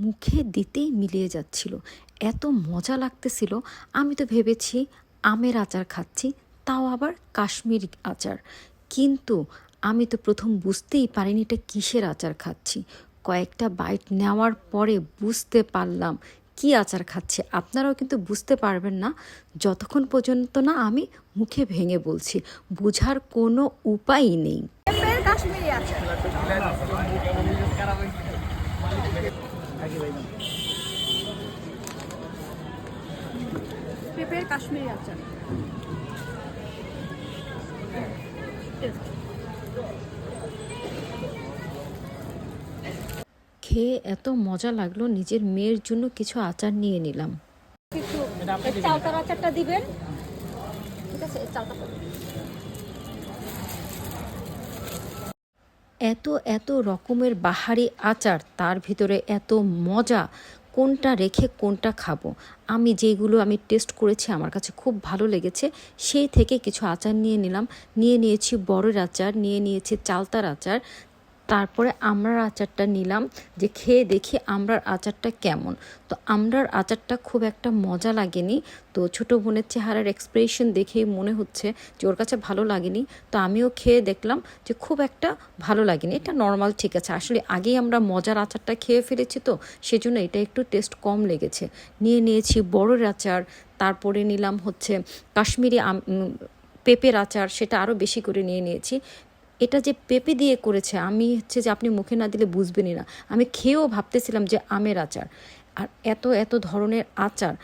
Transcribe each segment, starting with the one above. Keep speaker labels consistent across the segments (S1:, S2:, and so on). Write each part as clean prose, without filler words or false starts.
S1: মুখে দিতেই মিলিয়ে যাচ্ছিল, এত মজা লাগতেছিল। আমি তো ভেবেছি আমের আচার খাচ্ছি, তাও আবার কাশ্মীরি আচার। কিন্তু আমি তো প্রথম বুঝতেই পারিনি এটা কিসের আচার খাচ্ছি। কয়েকটা বাইট নেওয়ার পরে বুঝতে পারলাম কি আচার খাচ্ছে। আপনারাও কিন্তু বুঝতে পারবেন না যতক্ষণ পর্যন্ত না আমি মুখে ভেঙে বলছি। বোঝার কোনো উপায়ই নেই।
S2: কাশ্মীরি আচার, পেঁপের কাশ্মীরি আচার।
S1: খেয়ে এত মজা লাগলো, নিজের মেয়ের জন্য কিছু আচার নিয়ে নিলাম।
S2: কিছু চালতার আচারটা দিবেন, ঠিক আছে? চালতা
S1: এত এত রকমের বাহারি আচার, তার ভিতরে এত মজা, কোনটা রেখে কোনটা খাবো। আমি যেগুলো টেস্ট করেছি আমার কাছে খুব ভালো লেগেছে, সেই থেকে কিছু আচার নিয়ে নিলাম। নিয়ে নিয়েছি বড়ের আচার, নিয়ে নিয়েছি চালতার আচার, তারপরে আমড়ার আচারটা নিলাম যে খেয়ে দেখি আমড়ার আচারটা কেমন। তো আমড়ার আচারটা খুব একটা মজা লাগেনি। তো ছোটো বোনের চেহারার এক্সপ্রেশন দেখেই মনে হচ্ছে যে ওর কাছে ভালো লাগেনি। তো আমিও খেয়ে দেখলাম যে খুব একটা ভালো লাগেনি, এটা নর্মাল, ঠিক আছে। আসলে আগেই আমরা মজার আচারটা খেয়ে ফেলেছি, তো সেজন্য এটা একটু টেস্ট কম লেগেছে। নিয়ে নিয়েছি বড়ের আচার, তারপরে নিলাম হচ্ছে কাশ্মীরি পেঁপের আচার, সেটা আরও বেশি করে নিয়ে নিয়েছি। এটা যে পেঁপে দিয়ে করেছে, আমি যে আপনি মুখে না দিলে বুঝবেনই না। আমি খেয়েও ভাবতেছিলাম যে আমের আচার। আর এত এত ধরনের আচার,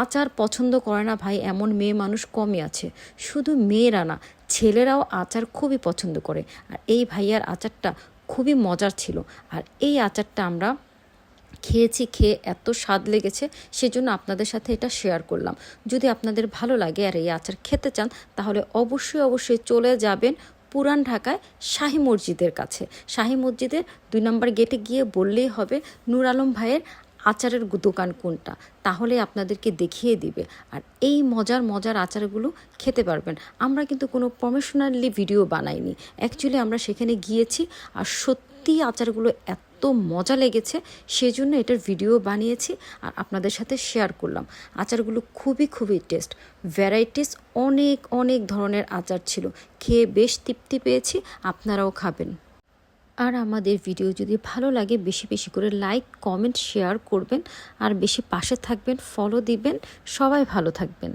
S1: আচার পছন্দ করে না ভাই এমন মেয়ে মানুষ কমই আছে। শুধু মেয়েরা না, ছেলেরাও আচার খুবই পছন্দ করে। আর এই ভাইয়ার আচারটা খুবই মজার ছিল। আর এই আচারটা আমরা খেয়েছি, খেয়ে এত স্বাদ লেগেছে, সেজন্য আপনাদের সাথে এটা শেয়ার করলাম। যদি আপনাদের ভালো লাগে আর এই আচার খেতে চান, তাহলে অবশ্যই অবশ্যই চলে যাবেন পুরান ঢাকায় শাহী মসজিদের কাছে। শাহী মসজিদের 2 নম্বর গেটে গিয়ে বললেই হবে নূর আলম ভাইয়ের আচারের দোকান কোনটা, তাহলে আপনাদেরকে দেখিয়ে দিবে। আর এই মজার মজার আচারগুলো খেতে পারবেন। আমরা কিন্তু কোনো প্রমোশনালি ভিডিও বানাইনি, অ্যাকচুয়ালি আমরা সেখানে গিয়েছি আর সত্যি আচারগুলো এত মজা লেগেছে, সেজন্য এটার ভিডিও বানিয়েছি আর আপনাদের সাথে শেয়ার করলাম। আচারগুলো খুবই খুবই টেস্ট, ভ্যারাইটিস অনেক অনেক ধরনের আচার ছিল। খেয়ে বেশ তৃপ্তি পেয়েছি, আপনারাও খাবেন। আর আমাদের ভিডিও যদি ভালো লাগে বেশি বেশি করে লাইক, কমেন্ট, শেয়ার করবেন। আর বেশি পাশে থাকবেন, ফলো দিবেন। সবাই ভালো থাকবেন।